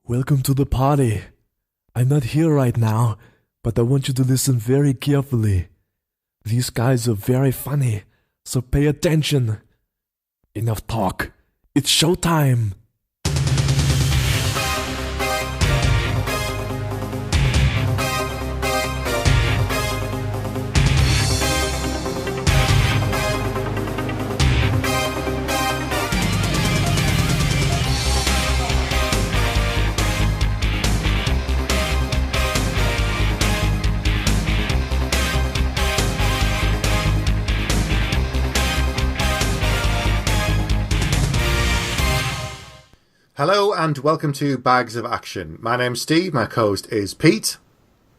Welcome to the party. I'm not here right now, but I want you to listen very carefully. These guys are very funny, so pay attention. Enough talk. It's showtime. Hello and welcome to Bags of Action. My name's Steve, my co-host is Pete.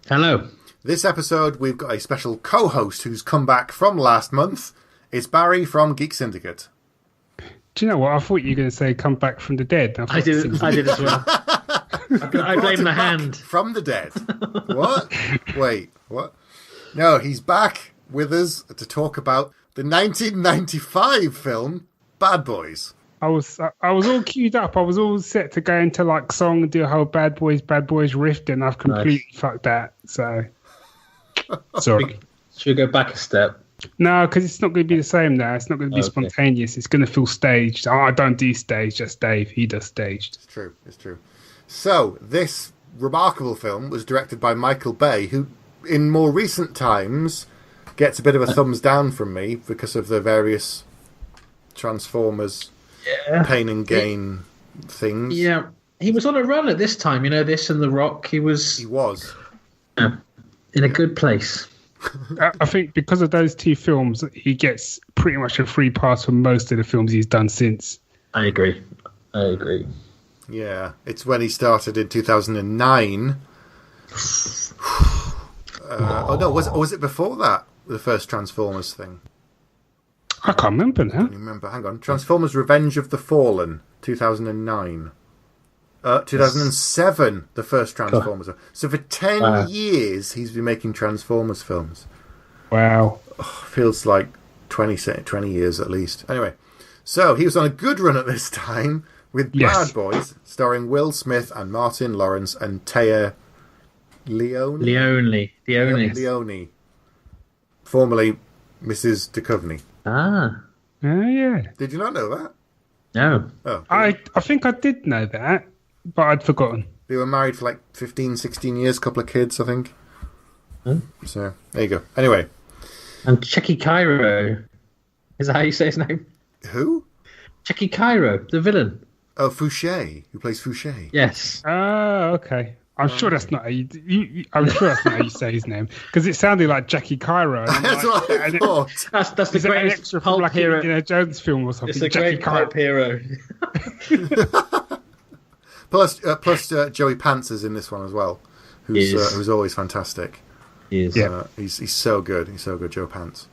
Hello. This episode we've got a special co-host who's come back from last month. It's Barry from Geek Syndicate. Do you know what? I thought you were going to say come back from the dead. I did as well. I blame the hand. From the dead. What? Wait, what? No, he's back with us to talk about the 1995 film Bad Boys. I was all queued up. I was all set to go into like song and do a whole Bad Boys riff, and I've completely fucked that. So sorry. Should we go back a step? No, because it's not going to be the same now. It's not going to be spontaneous. It's going to feel staged. I don't do stage. Just Dave. He does staged. It's true. It's true. So this remarkable film was directed by Michael Bay, who in more recent times gets a bit of a thumbs down from me because of the various Transformers pain and gain things. Yeah, he was on a run at this time. You know, this and The Rock. He was in a good place. I think because of those two films, he gets pretty much a free pass for most of the films he's done since. I agree. Yeah, it's when he started in 2009. Was it before that? The first Transformers thing. I can't remember now. Remember, hang on. Transformers: Revenge of the Fallen, 2009. 2007, the first Transformers. So for 10 years, he's been making Transformers films. Wow. Feels like 20 years at least. Anyway, so he was on a good run at this time with Bad Boys, starring Will Smith and Martin Lawrence and Taya Leone, formerly Mrs. Duchovny. Ah. Yeah. Did you not know that? No. Oh. I think I did know that, but I'd forgotten. They were married for like 15, 16 years, couple of kids, I think. Hmm? So, there you go. Anyway. And Checky Cairo. Is that how you say his name? Who? Checky Cairo, the villain. Oh, Fouché, who plays Fouché. Yes. Oh, okay. I'm sure that's not how you say his name, because it sounded like Jackie Cairo. That's what I thought. That's the greatest extra pulp from like hero. Indiana Jones film or something. It's a great pulp hero. Plus, Joey Pants is in this one as well, who's always fantastic. He is. He's so good. He's so good, Joe Pants.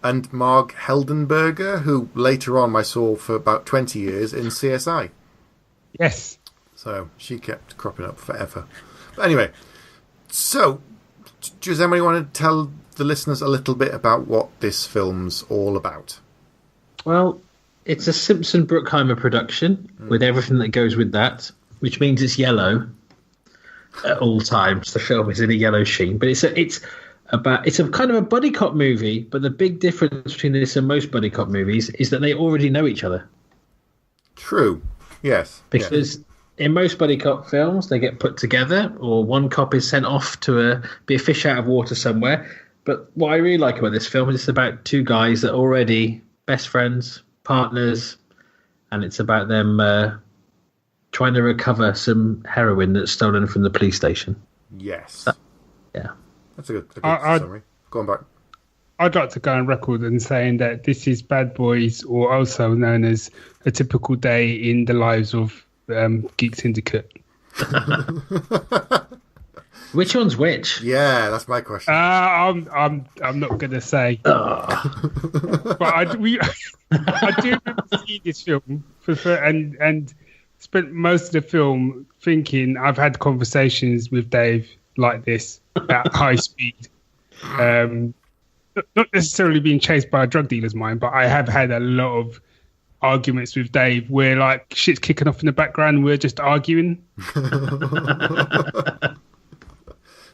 And Marg Heldenberger, who later on I saw for about 20 years in CSI. Yes. So she kept cropping up forever. But anyway, so does anybody want to tell the listeners a little bit about what this film's all about? Well, it's a Simpson Bruckheimer production with everything that goes with that, which means it's yellow at all times. The film is in a yellow sheen, but it's a kind of a buddy cop movie. But the big difference between this and most buddy cop movies is that they already know each other. True. Yes. Because in most buddy cop films, they get put together, or one cop is sent off to be a fish out of water somewhere. But what I really like about this film is it's about two guys that are already best friends, partners, and it's about them trying to recover some heroin that's stolen from the police station. Yes. That's a good summary. Go on back. I'd like to go on record and saying that this is Bad Boys, or also known as A Typical Day in the Lives of Geek Syndicate. Which one's which? Yeah, that's my question. I'm not gonna say. But I do remember seeing this film and spent most of the film thinking I've had conversations with Dave like this at high speed. Not necessarily being chased by a drug dealer's mind, but I have had a lot of arguments with Dave where like shit's kicking off in the background and we're just arguing.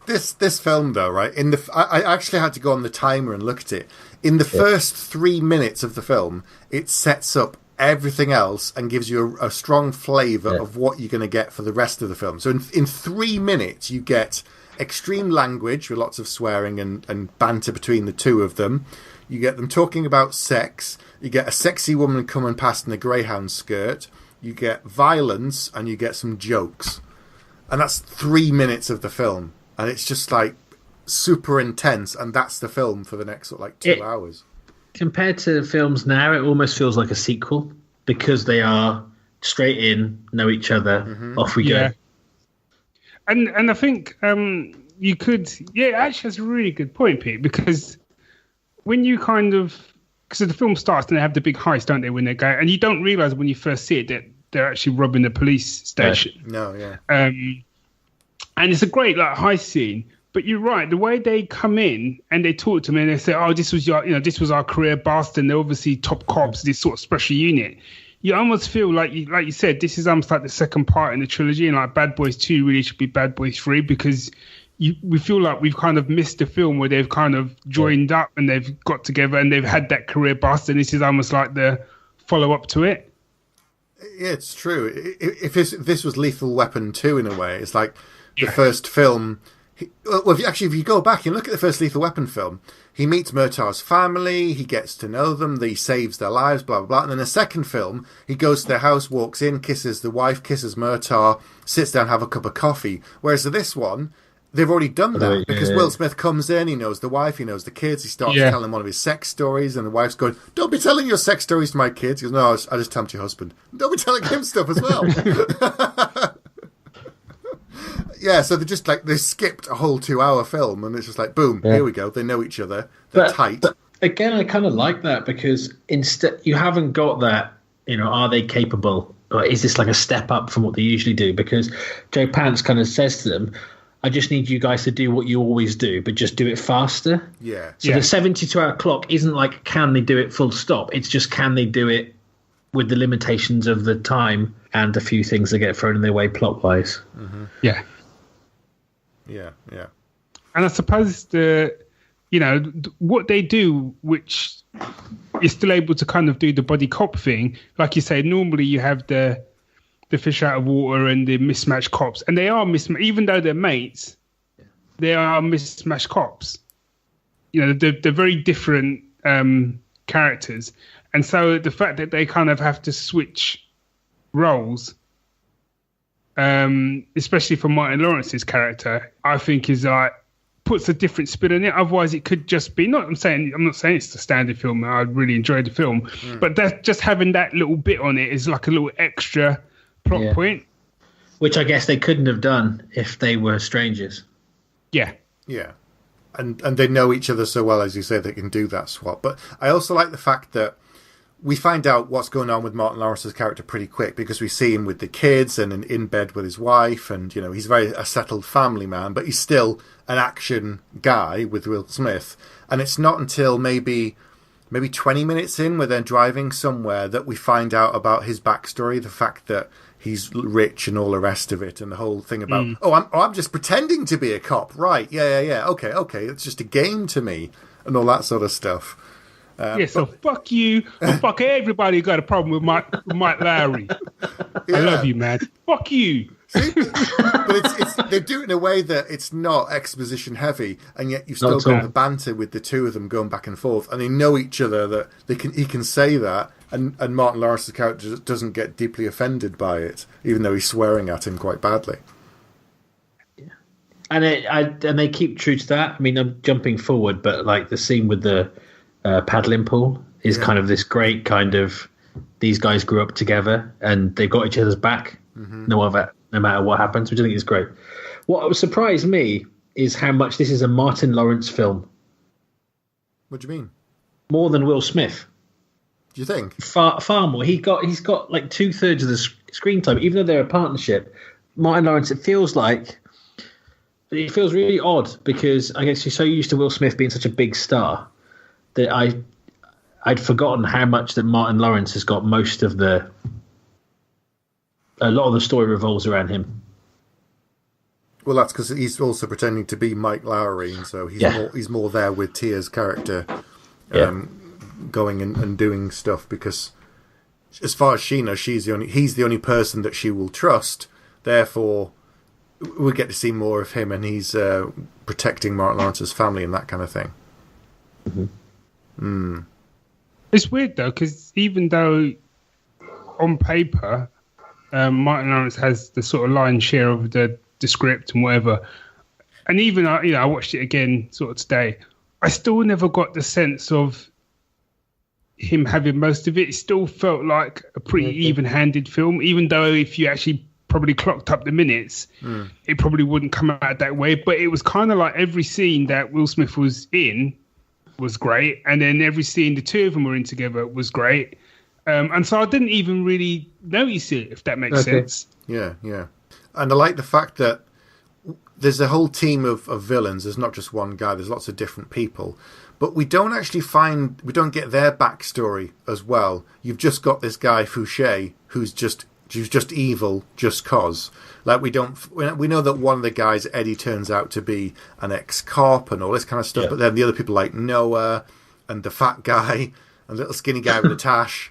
This film, though, right? I actually had to go on the timer and look at it. In the first 3 minutes of the film, it sets up everything else and gives you a strong flavour of what you're going to get for the rest of the film. So in 3 minutes, you get extreme language with lots of swearing and banter between the two of them. You get them talking about sex. You get a sexy woman coming past in a greyhound skirt. You get violence, and you get some jokes. And that's 3 minutes of the film. And it's just like super intense, and that's the film for the next sort of like 2 hours. Compared to films now, it almost feels like a sequel because they are straight in, know each other, off we go. And I think you could, actually that's a really good point, Pete, because when you because the film starts and they have the big heist, don't they, when they go, and you don't realise when you first see it that they're actually robbing the police station. And it's a great like heist scene. But you're right. The way they come in and they talk to me and they say, "Oh, this was this was our career bust," and they're obviously top cops, this sort of special unit. You almost feel like you said, this is almost like the second part in the trilogy, and like Bad Boys 2 really should be Bad Boys 3 because we feel like we've kind of missed the film where they've kind of joined up and they've got together and they've had that career bust, and this is almost like the follow up to it. Yeah, it's true. If this was Lethal Weapon 2 in a way, it's like the first film. Well, if you go back and look at the first Lethal Weapon film, he meets Murtaugh's family, he gets to know them, he saves their lives, blah, blah, blah. And then the second film, he goes to their house, walks in, kisses the wife, kisses Murtaugh, sits down, have a cup of coffee. Whereas for this one, they've already done that because Will Smith comes in, he knows the wife, he knows the kids, he starts telling one of his sex stories, and the wife's going, "Don't be telling your sex stories to my kids." He goes, "No, I just tell them to your husband." "Don't be telling him stuff as well." Yeah, so they skipped a whole 2 hour film, and it's just like, boom, here we go. They know each other. They're tight. But again, I kind of like that because instead you haven't got that, are they capable? Or is this like a step up from what they usually do? Because Joe Pants kind of says to them, "I just need you guys to do what you always do, but just do it faster." Yeah. So the 72-hour clock isn't like, can they do it full stop? It's just, can they do it with the limitations of the time and a few things that get thrown in their way plot-wise. Mm-hmm. Yeah. Yeah. And I suppose what they do, which is still able to kind of do the buddy cop thing, like you say, normally you have the fish out of water and the mismatched cops, and they are even though they're mates, they are mismatched cops. They're very different characters, and so the fact that they kind of have to switch roles, especially for Martin Lawrence's character, I think is like puts a different spin on it. Otherwise, it could just be I'm not saying it's the standard film. I really enjoyed the film, but that just having that little bit on it is like a little extra plot point, which I guess they couldn't have done if they were strangers. Yeah, and they know each other so well, as you say, they can do that swap. But I also like the fact that we find out what's going on with Martin Lawrence's character pretty quick because we see him with the kids and in bed with his wife, and he's a settled family man, but he's still an action guy with Will Smith. And it's not until maybe 20 minutes in, where they're driving somewhere, that we find out about his backstory, the fact that he's rich and all the rest of it, and the whole thing about I'm just pretending to be a cop, right? Yeah. Okay, it's just a game to me, and all that sort of stuff. So fuck you, and fuck everybody who got a problem with Mike Lowry. I love you, man. Fuck you. See? But they do it in a way that it's not exposition heavy, and yet you've still got the banter with the two of them going back and forth, and they know each other, that he can say that, and Martin Lawrence's character doesn't get deeply offended by it, even though he's swearing at him quite badly. Yeah, and they keep true to that. I mean, I'm jumping forward, but like the scene with the paddling pool is kind of this great kind of, these guys grew up together and they've got each other's back no matter what happens, which I think is great. What surprised me is how much this is a Martin Lawrence film. What do you mean? More than Will Smith. Do you think? Far more. He's got like 2/3 of the screen time, even though they're a partnership. Martin Lawrence, it feels really odd because I guess you're so used to Will Smith being such a big star that I'd forgotten how much that Martin Lawrence has got a lot of the story revolves around him. Well, that's because he's also pretending to be Mike Lowry, and so he's more there with Tia's character, going and doing stuff, because as far as she knows, he's the only person that she will trust. Therefore, we get to see more of him, and he's protecting Martin Lawrence's family and that kind of thing. Mm-hmm. It's weird though, because even though on paper Martin Lawrence has the sort of lion's share of the script and whatever, and even I watched it again sort of today, I still never got the sense of him having most of it. It still felt like a pretty even-handed film, even though if you actually probably clocked up the minutes, it probably wouldn't come out that way. But it was kind of like every scene that Will Smith was in was great, and then every scene the two of them were in together was great. And so I didn't even really notice it, if that makes sense. Yeah. And I like the fact that there's a whole team of villains. There's not just one guy. There's lots of different people. But we don't get their backstory as well. You've just got this guy, Fouché, who's just evil just cause. Like, we know that one of the guys, Eddie, turns out to be an ex-cop and all this kind of stuff. Yeah. But then the other people like Noah and the fat guy and the little skinny guy with a tash.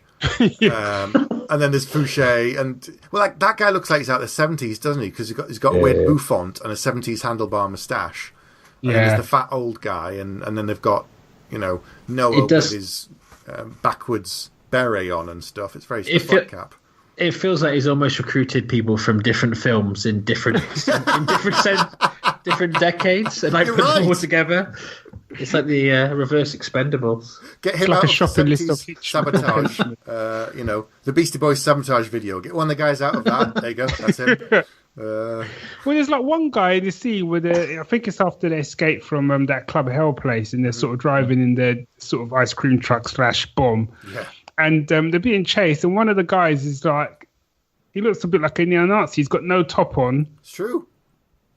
And then there's Fouché, and like that guy looks like he's out of the 70s, doesn't he? Because he's got a weird bouffant and a 70s handlebar moustache. And then there's the fat old guy, and then they've got Noah with his backwards beret on and stuff. It's very flat cap. It feels like he's almost recruited people from different films in different different decades, and put them all together. It's like the reverse Expendables. Get him like out a shopping list of Sabotage. The Beastie Boys Sabotage video. Get one of the guys out of that. There you go. That's him. Well, there's like one guy in the scene where I think it's after they escape from that Club Hell place, and they're sort of driving in their sort of ice cream truck / bomb. Yeah. And they're being chased, and one of the guys is like, he looks a bit like a neo-Nazi. He's got no top on. It's true.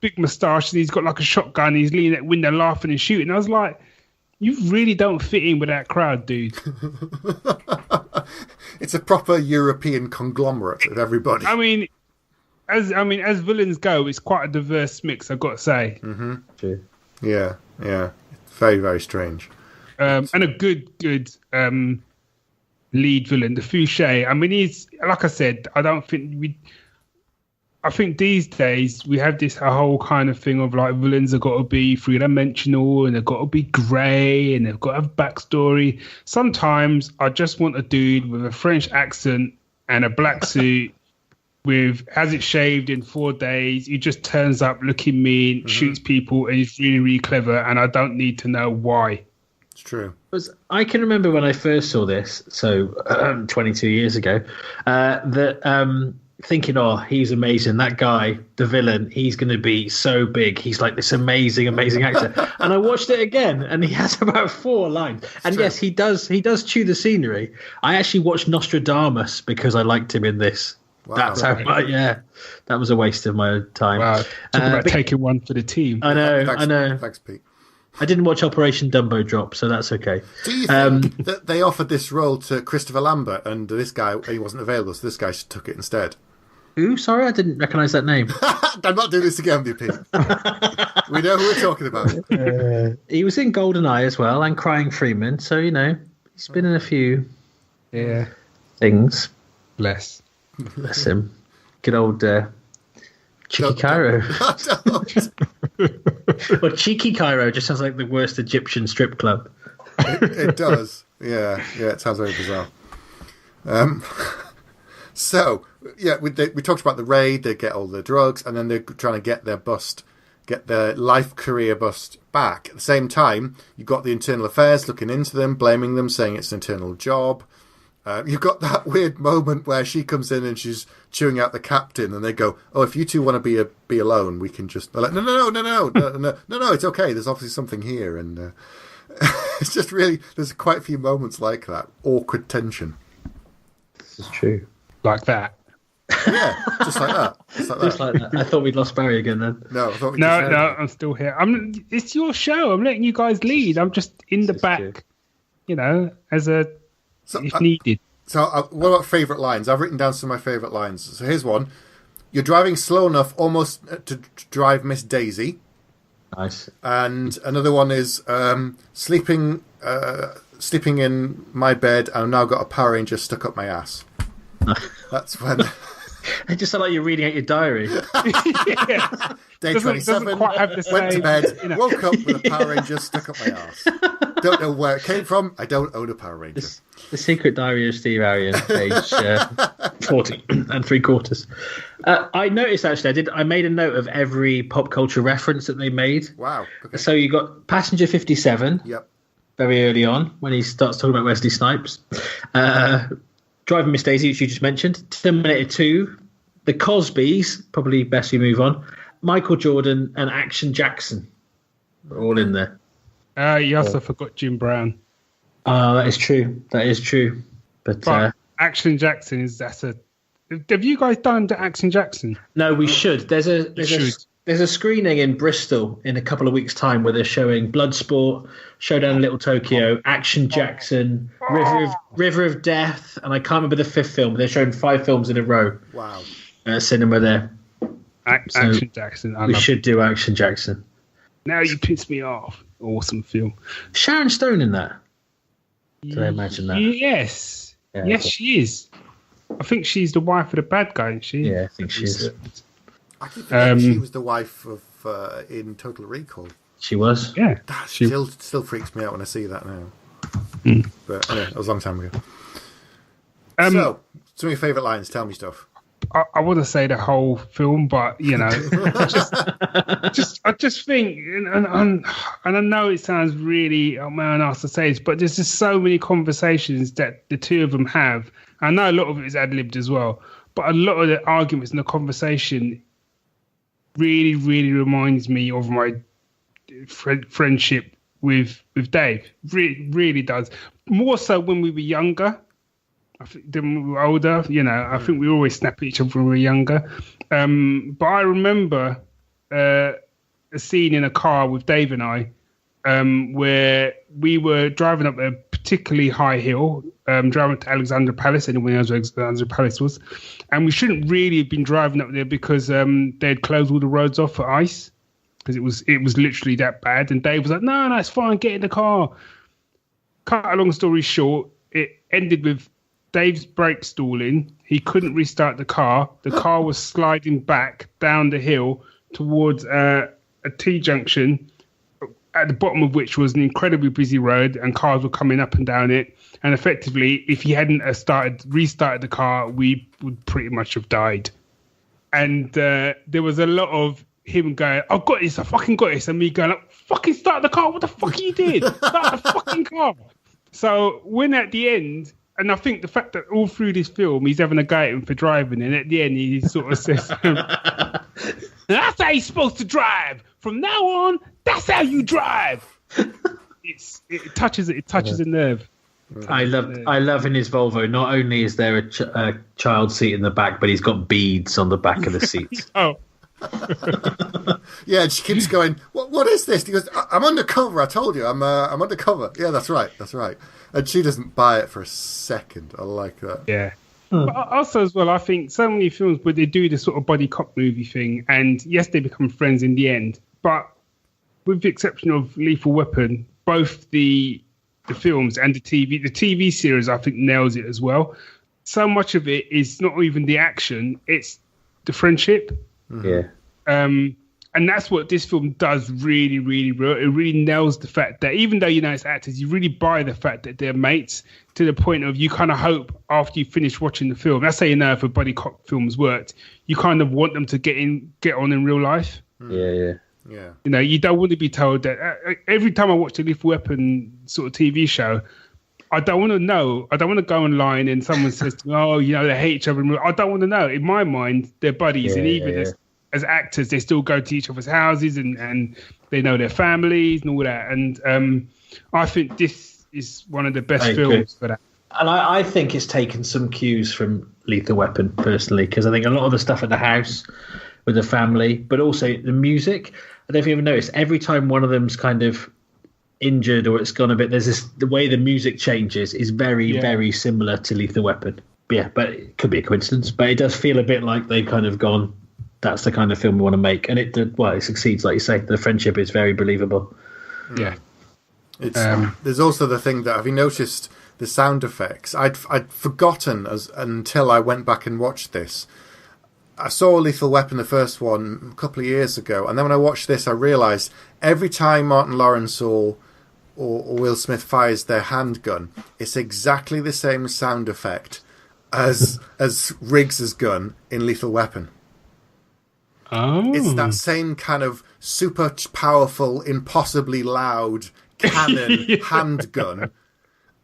Big moustache, and he's got like a shotgun. He's leaning at the window laughing and shooting. I was like, you really don't fit in with that crowd, dude. It's a proper European conglomerate of everybody. I mean, as villains go, it's quite a diverse mix, I've got to say. Mm-hmm. True. Yeah. Very, very strange. And a good lead villain, the Fouché. I mean, he's, like I said, I think these days we have this whole kind of thing of like villains have got to be three-dimensional and they've got to be grey and they've got to have backstory. Sometimes I just want a dude with a French accent and a black suit has it shaved in 4 days. He just turns up looking mean, shoots people, and he's really, really clever, and I don't need to know why. It's true. I can remember when I first saw this, so 22 years ago, thinking, he's amazing. That guy, the villain, he's going to be so big. He's like this amazing, amazing actor. And I watched it again, and he has about 4 lines. And yes, he does chew the scenery. I actually watched Nostradamus because I liked him in this. Wow. That's how that was a waste of my time. Wow. Talk about taking one for the team. I know. Thanks, Pete. I didn't watch Operation Dumbo Drop, so that's okay. Do you think that they offered this role to Christopher Lambert, and this guy, he wasn't available, so this guy took it instead? Who? Sorry, I didn't recognise that name. I'm not doing this again, Pete. We know who we're talking about. He was in GoldenEye as well, and Crying Freeman, so, he's been in a few things. Bless him. Good old Cheeky Cairo. Well, Cheeky Cairo just sounds like the worst Egyptian strip club. It does. Yeah, it sounds very bizarre. So, we talked about the raid. They get all the drugs, and then they're trying to get their life career bust back. At the same time, you've got the internal affairs looking into them, blaming them, saying it's an internal job. You've got that weird moment where she comes in and she's chewing out the captain, and they go, "Oh, if you two want to be alone, we can just." They're like, "No, it's okay. There's obviously something here," and it's just really, there's quite a few moments like that, awkward tension. This is true. Like that. Yeah, just like that. Just like that. I thought we'd lost Barry again then. No, I thought no, I'm still here. It's your show. I'm letting you guys lead. I'm just in the back, true. As a if needed. So, what about favourite lines? I've written down some of my favourite lines. So here's one. You're driving slow enough almost to drive Miss Daisy. Nice. And another one is sleeping in my bed and I've now got a Power Ranger stuck up my ass. That's when... It just sounds like you're reading out your diary. Yeah. Day Doesn't 27, quite have the went to same, bed, woke up with a Power Ranger stuck up my ass. Don't know where it came from. I don't own a Power Ranger. The Secret Diary of Steve Arion, page 40 and 3/4. I noticed, actually, I made a note of every pop culture reference that they made. Wow. Okay. So you got Passenger 57. Yep. Very early on, when he starts talking about Wesley Snipes. Driving Miss Daisy, which you just mentioned. Terminator 2. The Cosbys, probably best we move on. Michael Jordan and Action Jackson. They're all in there. You also forgot Jim Brown. That is true. That is true. But Action Jackson have you guys done the Action Jackson? No, we should. There's a screening in Bristol in a couple of weeks' time where they're showing Bloodsport, Showdown in Little Tokyo, Action Jackson, River of Death, and I can't remember the fifth film. They're showing 5 films in a row. Wow. Cinema there. Action Jackson. We should do Action Jackson. Now you piss me off. Awesome film. Sharon Stone in that. Did I imagine that? Yes. Yeah, yes, she is. I think she's the wife of the bad guy, isn't she? Yeah, I think she is. I keep forgetting she was the wife of in Total Recall. She was. Yeah. That still freaks me out when I see that now. But anyway, that was a long time ago. So, some of your favourite lines. Tell me stuff. I wouldn't say the whole film, but I just think, and I know it sounds really man asked to say this, but there's just so many conversations that the two of them have. I know a lot of it is ad-libbed as well, but a lot of the arguments in the conversation really, really reminds me of my friendship with Dave. Really does. More so when we were younger. I think when we were older, I think we always snap at each other when we were younger. But I remember a scene in a car with Dave and I where we were driving up a particularly high hill, driving to Alexandra Palace. Anyone knows where Alexandra Palace was. And we shouldn't really have been driving up there because they'd closed all the roads off for ice because it was literally that bad. And Dave was like, no, it's fine, get in the car. Cut a long story short, it ended with Dave's brake stalling. He couldn't restart the car. The car was sliding back down the hill towards a T-junction, at the bottom of which was an incredibly busy road, and cars were coming up and down it. And effectively, if he hadn't restarted the car, we would pretty much have died. And there was a lot of him going, I've got this, I fucking got this, and me going, fucking start the car, what the fuck you did? Start the fucking car. So when at the end, and I think the fact that all through this film he's having a go at him for driving, and at the end he sort of says, that's how you're supposed to drive. From now on, that's how you drive. It touches a nerve. I love in his Volvo, not only is there a child seat in the back, but he's got beads on the back of the seat. Oh. Yeah, and she keeps going, what is this? He goes, I'm undercover, I told you, I'm undercover. Yeah, that's right. And she doesn't buy it for a second. I like that. Yeah. But also as well, I think so many films where they do this sort of buddy cop movie thing, and yes, they become friends in the end, but with the exception of Lethal Weapon, both the films and the TV series, I think, nails it as well. So much of it is not even the action, it's the friendship. Yeah. And that's what this film does really, really well. It really nails the fact that even though it's actors, you really buy the fact that they're mates to the point of you kind of hope after you finish watching the film. That's how you know if a buddy cop film's worked. You kind of want them to get on in real life. Yeah. You don't want to be told that. Every time I watch a Lethal Weapon sort of TV show, I don't want to know. I don't want to go online and someone says to me, they hate each other. I don't want to know. In my mind, they're buddies, and even as actors, they still go to each other's houses and they know their families and all that. And I think this is one of the best films for that. And I think it's taken some cues from Lethal Weapon, personally, because I think a lot of the stuff at the house with the family, but also the music. I don't know if you ever noticed, every time one of them's kind of injured or it's gone a bit. There's the way the music changes is very, very similar to Lethal Weapon. But it could be a coincidence. But it does feel a bit like they've kind of gone, that's the kind of film we want to make. And it succeeds, like you say. The friendship is very believable. Yeah. There's also the thing that, have you noticed the sound effects? I'd forgotten until I went back and watched this. I saw Lethal Weapon, the first one, a couple of years ago. And then when I watched this, I realised every time Martin Lawrence or Will Smith fires their handgun, it's exactly the same sound effect as Riggs's gun in Lethal Weapon. Oh. It's that same kind of super powerful, impossibly loud cannon handgun,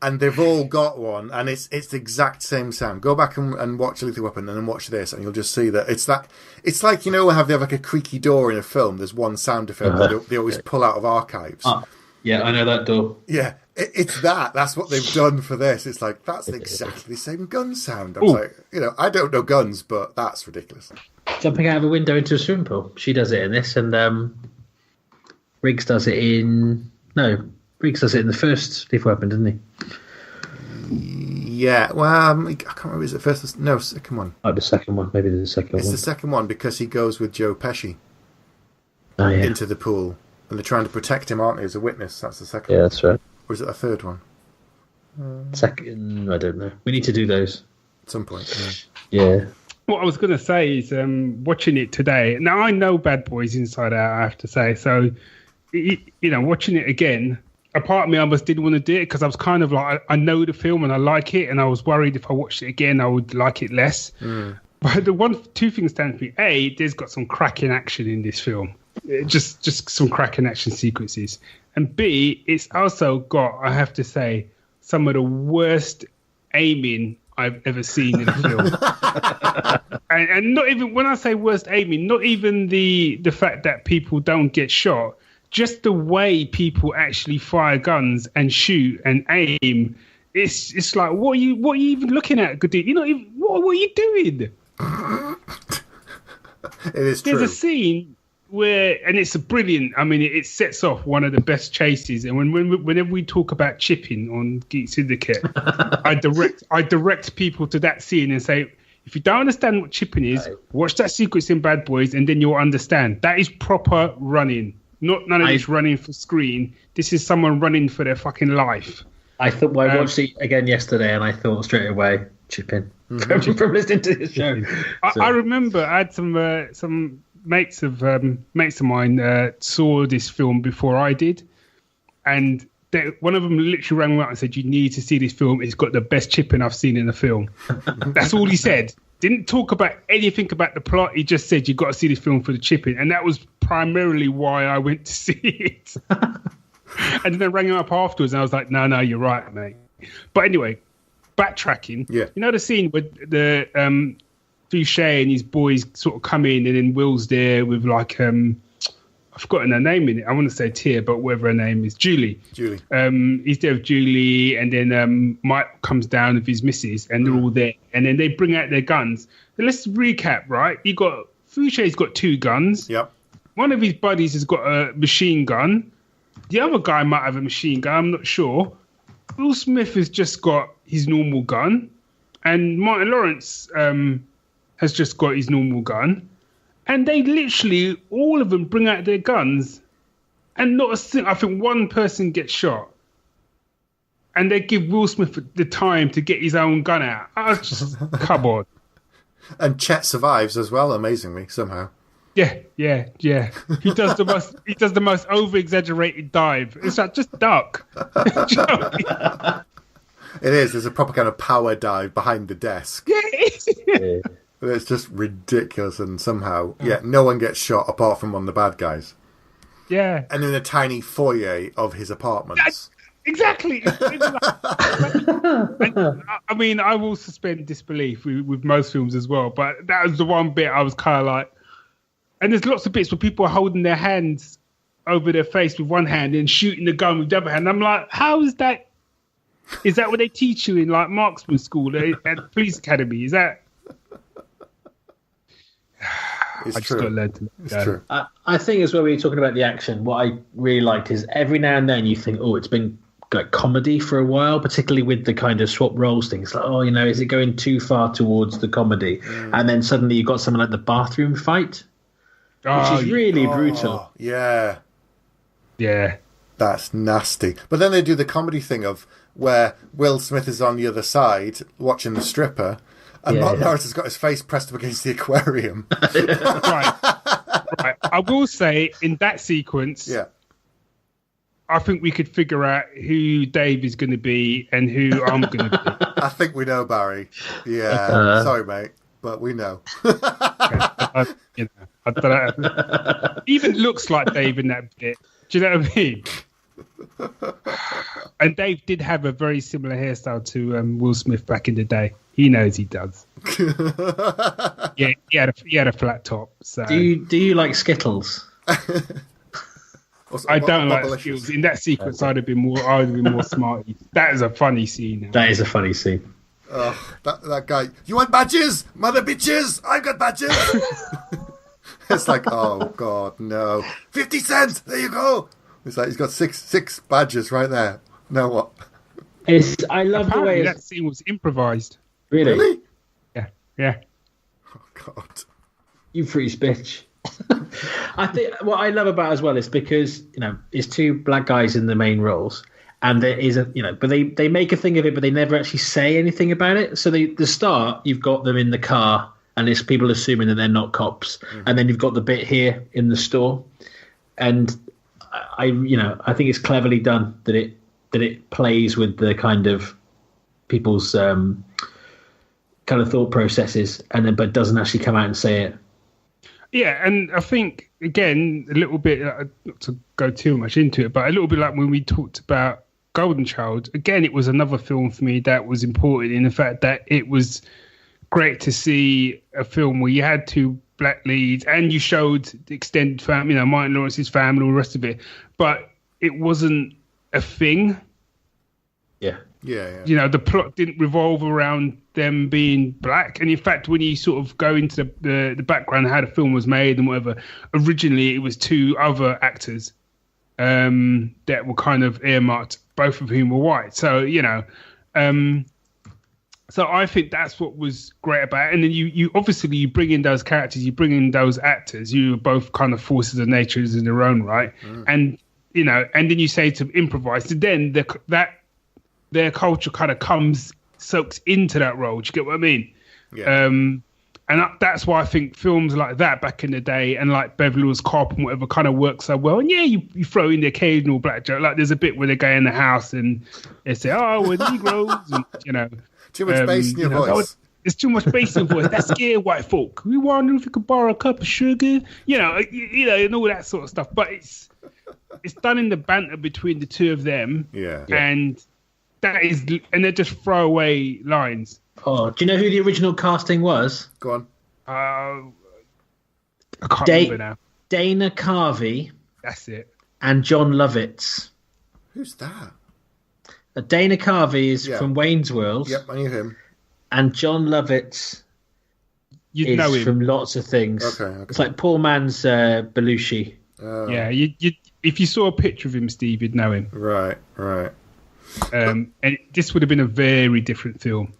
and they've all got one, and it's the exact same sound. Go back and watch Lethal Weapon, and then watch this, and you'll just see that it's like, you know, how they have like a creaky door in a film. There's one sound effect that they always pull out of archives. Yeah, I know that door. Yeah, it's that. That's what they've done for this. It's like, that's exactly the same gun sound. I was like, you know, I don't know guns, but that's ridiculous. Jumping out of a window into a swimming pool. She does it in this, and Riggs does it in the first Lethal Weapon, doesn't he? Yeah, well, I can't remember. Is it first? No, second one. Oh, the second one. Maybe the second one. It's the second one because he goes with Joe Pesci into the pool. And they're trying to protect him, aren't they, as a witness? That's the second one. Yeah, that's right. Or is it a third one? Second, I don't know. We need to do those. At some point, yeah. What I was going to say is watching it today. Now, I know Bad Boys inside out, I have to say. So, you know, watching it again, a part of me almost didn't want to do it because I was kind of like, I know the film and I like it. And I was worried if I watched it again, I would like it less. But two things stand for me. A, there's got some cracking action in this film. Just some cracking action sequences. And B, it's also got, I have to say, some of the worst aiming I've ever seen in a film. and not even, when I say worst aiming, not even the fact that people don't get shot, just the way people actually fire guns and shoot and aim. It's like, what are you even looking at? You know, what are you doing? It is true. There's a scene where, and it's brilliant. I mean, it sets off one of the best chases. And whenever we talk about chipping on Geek Syndicate, I direct people to that scene and say, if you don't understand what chipping is, watch that sequence in Bad Boys, and then you'll understand. That is proper running, not none of this running for screen. This is someone running for their fucking life. I watched it again yesterday, and I thought straight away, chipping from listening to this show. I remember I had some mates of mine saw this film before I did, and one of them literally rang me up and said, "You need to see this film. It's got the best chipping I've seen in a film." That's all he said. Didn't talk about anything about the plot. He just said, "You've got to see this film for the chipping," and that was primarily why I went to see it. And then I rang him up afterwards, and I was like, "No, you're right, mate." But anyway, backtracking. Yeah. You know the scene where the Fouché and his boys sort of come in, and then Will's there with like I've forgotten her name in it. I want to say Tia, but whatever her name is, Julie. He's there with Julie, and then Mike comes down with his missus, and they're all there, and then they bring out their guns. Now, let's recap, right? Fouché's got 2 guns. Yep. One of his buddies has got a machine gun. The other guy might have a machine gun. I'm not sure. Will Smith has just got his normal gun, and Martin Lawrence has just got his normal gun, and they literally, all of them bring out their guns, and not a single, I think one person gets shot, and they give Will Smith the time to get his own gun out. I was just, come on. And Chet survives as well, amazingly, somehow. Yeah. He does the most over-exaggerated dive. It's like, just duck. It is. There's a proper kind of power dive behind the desk. Yeah, it is. It's just ridiculous, and somehow, no one gets shot apart from one of the bad guys. Yeah. And in a tiny foyer of his apartments. Exactly. I mean, I will suspend disbelief with most films as well, but that was the one bit I was kind of like... And there's lots of bits where people are holding their hands over their face with one hand and shooting the gun with the other hand. I'm like, how is that? Is that what they teach you in like marksman school at police academy? Is that? It's I just got to true. learn to It's true. I think as well, when you're talking about the action, what I really liked is every now and then you think, oh, it's been like comedy for a while, particularly with the kind of swap roles things. Like, oh, is it going too far towards the comedy? And then suddenly you've got something like the bathroom fight, which is really brutal. Yeah. Yeah. That's nasty. But then they do the comedy thing of where Will Smith is on the other side watching the stripper, and Mark Norris has got his face pressed up against the aquarium. Right. I will say, in that sequence, I think we could figure out who Dave is going to be and who I'm going to be. I think we know, Barry. Yeah. Sorry, mate, but we know. I don't know. Even looks like Dave in that bit. Do you know what I mean? And Dave did have a very similar hairstyle to Will Smith back in the day. He knows he does. Yeah, he had a flat top. So Do you like Skittles? I don't like Skittles. In that sequence, I would have been more smarty. That is a funny scene. That is a funny scene. That guy. You want badges, mother bitches? I've got badges. It's like, oh god, no. 50 cents. There you go. It's like he's got six badges right there. Now what? I love the way that scene was improvised. Really? Yeah. Oh god. You freeze bitch. I think what I love about it as well is because it's two black guys in the main roles, and there is but they make a thing of it, but they never actually say anything about it. So the start, you've got them in the car, and it's people assuming that they're not cops, and then you've got the bit here in the store, and I think it's cleverly done that it plays with the kind of people's kind of thought processes, but doesn't actually come out and say it. Yeah, and I think, again, a little bit, not to go too much into it, but a little bit like when we talked about Golden Child, again, it was another film for me that was important in the fact that it was great to see a film where you had two black leads and you showed the extended family, Martin Lawrence's family, all the rest of it, but it wasn't a thing. Yeah. Yeah. The plot didn't revolve around them being black. And in fact, when you sort of go into the background, how the film was made and whatever, originally it was two other actors that were kind of earmarked, both of whom were white. So, so I think that's what was great about it. And then you obviously you bring in those characters, you bring in those actors, you are both kind of forces of nature in their own right. And, and then you say to improvise, then their culture kind of soaks into that role. Do you get what I mean? Yeah. And that's why I think films like that back in the day and like Beverly Hills Cop and whatever kind of work so well. And you throw in the occasional black joke. Like there's a bit where they go in the house and they say, oh, we're Negroes. And, too much bass in your voice. There's too much bass in your voice. That scared white folk. We wonder if you could borrow a cup of sugar. And all that sort of stuff. But it's done in the banter between the two of them. Yeah. And they're just throwaway lines. Oh, do you know who the original casting was? Go on. I can't remember now. Dana Carvey. That's it. And John Lovitz. Who's that? Dana Carvey is from Wayne's World. Yep, I knew him. And John Lovitz You'd know him from lots of things. Okay. It's like poor man's Belushi. Yeah, if you saw a picture of him, Steve, you'd know him. Right. And this would have been a very different film.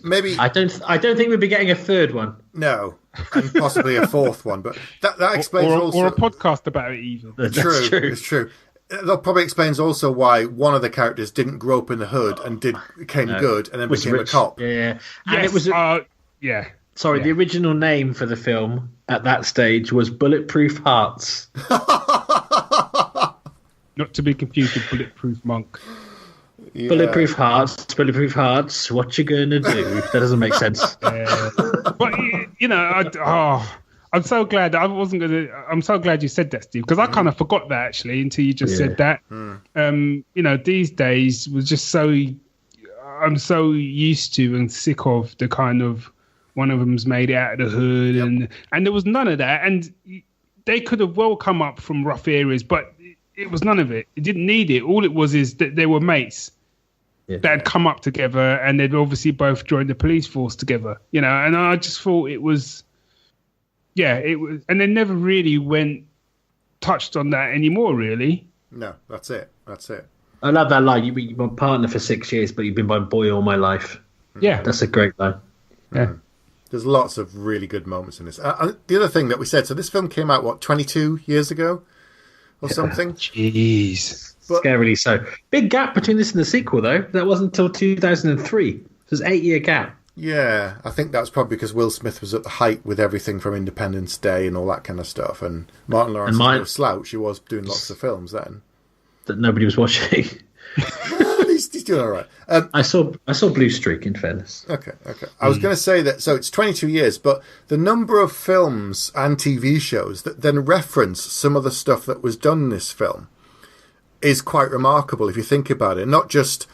Maybe I don't think we'd be getting a third one. No, and possibly a fourth one, but that explains or a podcast about it even. That's true. It's true. That probably explains also why one of the characters didn't grow up in the hood and became good and then became rich. a cop. Yeah, and yes, it was the original name for the film at that stage was Bulletproof Hearts. Not to be confused with Bulletproof Monk. Yeah. Bulletproof Hearts. What you gonna do? That doesn't make sense. But I'm so glad that I'm so glad you said that, Steve, because I kind of forgot that actually until you just said that. These days was just I'm so used to and sick of the kind of one of them's made it out of the hood, and there was none of that, and they could have well come up from rough areas, but it was none of it. It didn't need it. All it was is that they were mates that had come up together, and they'd obviously both joined the police force together, and I just thought it was yeah, it was, and they never really touched on that anymore. Really. No, that's it. I love that line. You've been my partner for 6 years, but you've been my boy all my life. Yeah, That's a great line. yeah. There's lots of really good moments in this. The other thing that we said, so this film came out, 22 years ago or something? Jeez. But- Scarily so. Big gap between this and the sequel, though. That wasn't until 2003. So there's an 8-year gap. Yeah, I think that's probably because Will Smith was at the height with everything from Independence Day and all that kind of stuff. And Martin Lawrence was no slouch. He was doing lots of films then. That nobody was watching. Well, he's doing all right. I saw Blue Streak, in fairness. Okay. I was going to say that, so it's 22 years, but the number of films and TV shows that then reference some of the stuff that was done in this film is quite remarkable if you think about it. Not just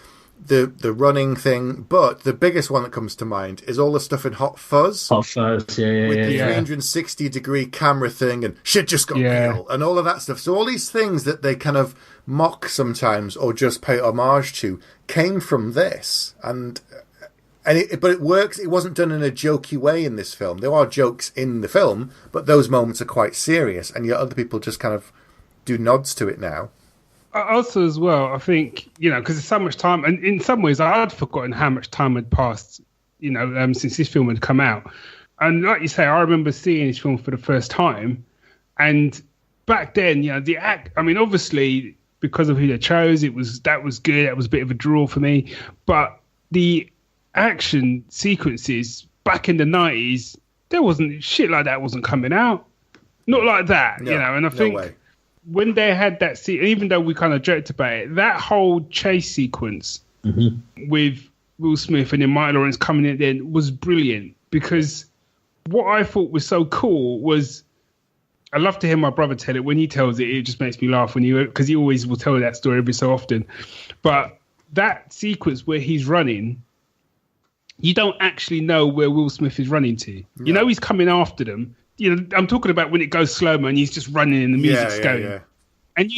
the running thing, but the biggest one that comes to mind is all the stuff in Hot Fuzz. Hot Fuzz, yeah. With the 360-degree camera thing and shit just got real and all of that stuff. So all these things that they kind of mock sometimes or just pay homage to came from this. But it works. It wasn't done in a jokey way in this film. There are jokes in the film, but those moments are quite serious, and yet other people just kind of do nods to it now. Also, as well, I think, because there's so much time, and in some ways, I had forgotten how much time had passed, since this film had come out. And like you say, I remember seeing this film for the first time, and back then, the act. I mean, obviously, because of who they chose, that was good. That was a bit of a draw for me. But the action sequences back in the 90s, there wasn't shit like that wasn't coming out. Not like that, No, And I think way. when they had that scene, even though we kind of joked about it, that whole chase sequence with Will Smith and then Martin Lawrence coming in then was brilliant, because what I thought was so cool was, I love to hear my brother tell it. When he tells it, it just makes me laugh because he always will tell that story every so often. But that sequence where he's running, you don't actually know where Will Smith is running to. No. You know he's coming after them. I'm talking about when it goes slow-mo and he's just running and the music's going. Yeah. And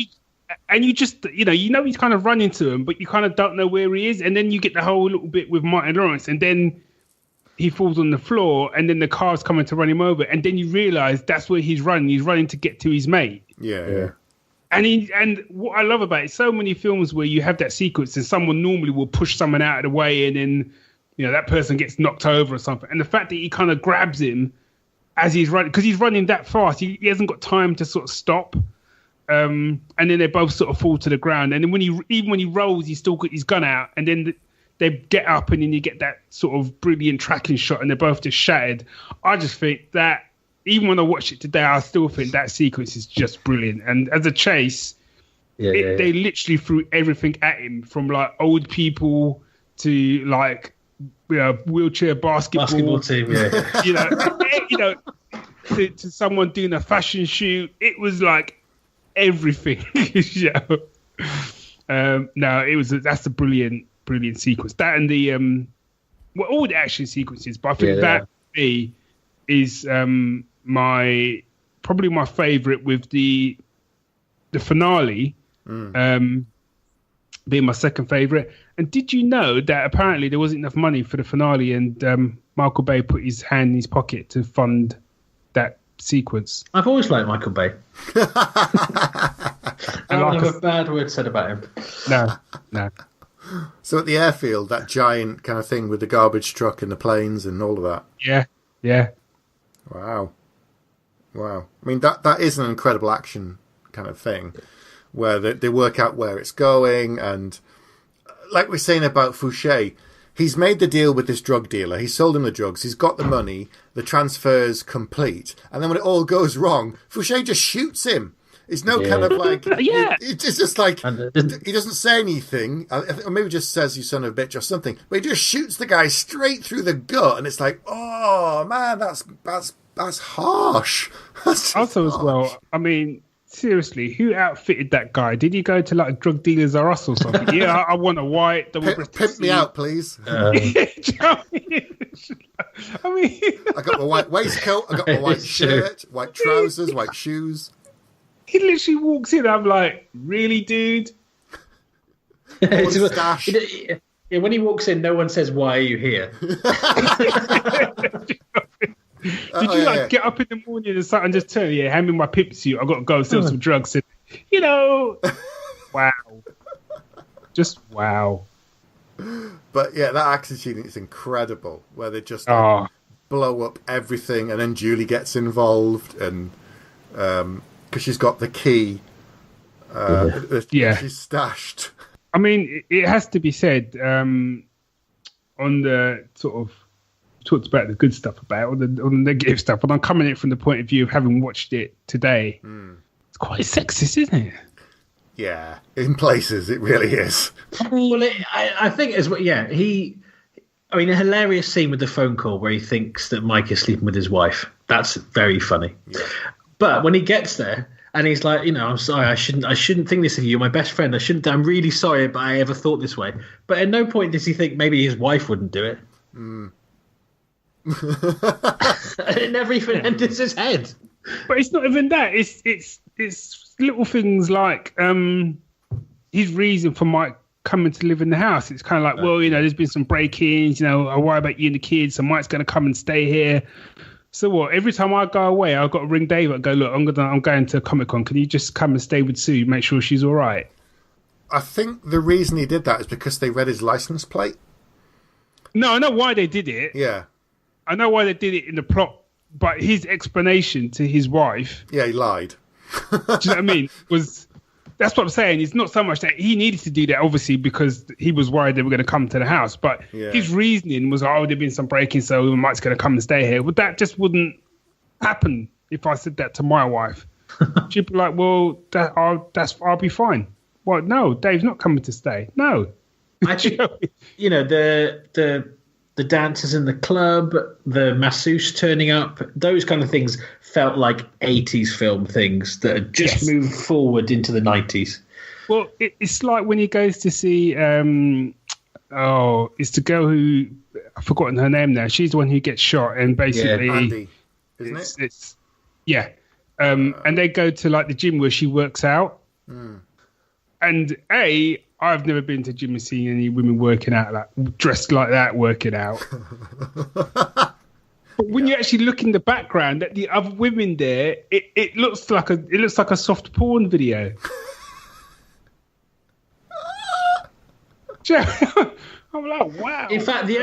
you just, he's kind of running to him, but you kind of don't know where he is. And then you get the whole little bit with Martin Lawrence, and then he falls on the floor, and then the car's coming to run him over. And then you realise that's where he's running. He's running to get to his mate. Yeah. And what I love about it, so many films where you have that sequence and someone normally will push someone out of the way, and then, that person gets knocked over or something. And the fact that he kind of grabs him as he's running, because he's running that fast, he hasn't got time to sort of stop. And then they both sort of fall to the ground. And then when he rolls, he's still got his gun out. And then they get up, and then you get that sort of brilliant tracking shot, and they're both just shattered. I just think that, even when I watch it today, I still think that sequence is just brilliant. And as a chase, they literally threw everything at him, from like old people to like wheelchair basketball team, to someone doing a fashion shoot. It was like everything. That's a brilliant sequence. That and the all the action sequences, but I think that for me is probably my favorite, with the finale being my second favorite. And did you know that apparently there wasn't enough money for the finale, and Michael Bay put his hand in his pocket to fund that sequence? I've always liked Michael Bay. I don't have a bad word said about him. No. So at the airfield, that giant kind of thing with the garbage truck and the planes and all of that. Yeah. Wow. I mean, that is an incredible action kind of thing, where they work out where it's going. And like we're saying about Fouché, he's made the deal with this drug dealer. He's sold him the drugs. He's got the money. The transfer's complete. And then when it all goes wrong, Fouché just shoots him. It's no kind of like... It's just like... He doesn't say anything. Or maybe just says, "You son of a bitch," or something. But he just shoots the guy straight through the gut. And it's like, oh, man, that's harsh. That's also, harsh. as well, I mean... Seriously, who outfitted that guy? Did he go to like Drug Dealers R Us or something? I want a white double breasted Pimp me out, please. I mean, I got my white waistcoat, I got my white shirt, white trousers, white shoes. He literally walks in. I'm like, really, dude? Stash. When he walks in, no one says, "Why are you here?" Did you get up in the morning and start and just tell you, hand me my pimp suit, I've got to go and sell some drugs? And, wow. Just wow. But yeah, that action scene is incredible, where they just blow up everything, and then Julie gets involved, and because she's got the key, she's stashed. I mean, it has to be said, on the sort of talked about the good stuff about, or the negative stuff, but I'm coming at it from the point of view of having watched it today. It's quite sexist, isn't it? Yeah, in places it really is. Well, I think as well. Yeah, I mean, a hilarious scene with the phone call where he thinks that Mike is sleeping with his wife. That's very funny. Yeah. But when he gets there and he's like, I'm sorry, I shouldn't think this of you. You're my best friend. I'm really sorry, but I ever thought this way. But at no point does he think maybe his wife wouldn't do it. It never even enters his head. But it's not even that. It's little things like his reason for Mike coming to live in the house. It's kind of like, well, there's been some break-ins. I worry about you and the kids, so Mike's going to come and stay here. So what? Every time I go away, I've got to ring Dave and go, look, I'm going to Comic-Con. Can you just come and stay with Sue, make sure she's all right? I think the reason he did that is because they read his license plate. No, I know why they did it. Yeah. I know why they did it in the plot, but his explanation to his wife... Yeah, he lied. Do you know what I mean? That's what I'm saying. It's not so much that he needed to do that, obviously, because he was worried they were going to come to the house. But his reasoning was, there'd been some breaking, so Mike's going to come and stay here. But that just wouldn't happen if I said that to my wife. She'd be like, well, I'll be fine. Well, no, Dave's not coming to stay. No. I think, the dancers in the club, the masseuse turning up, those kind of things felt like 80s film things that had just moved forward into the 90s. Well, it's like when he goes to see, it's the girl who, I've forgotten her name now. She's the one who gets shot, and basically... Andy, isn't it? And they go to like the gym where she works out. And I've never been to gym and seen any women working out dressed like that working out. But when you actually look in the background at the other women there, it looks like a soft porn video. I'm like, wow. In fact, the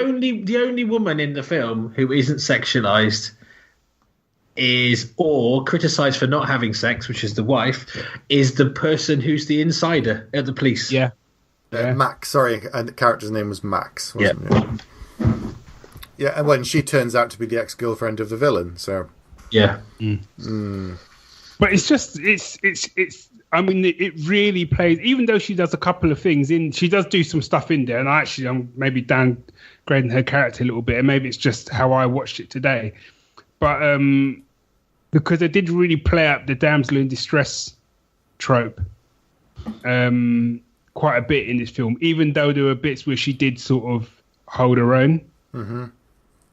only woman in the film who isn't sexualized or criticised for not having sex, which is the wife, is the person who's the insider at the police. Yeah. Max, sorry, and the character's name was Max, wasn't it? Yeah, and when she turns out to be the ex-girlfriend of the villain, so... Yeah. But it's I mean, it really plays, even though she does a couple of things she does do some stuff in there, and I'm maybe downgrading her character a little bit, and maybe it's just how I watched it today. But because they did really play up the damsel in distress trope quite a bit in this film, even though there were bits where she did sort of hold her own.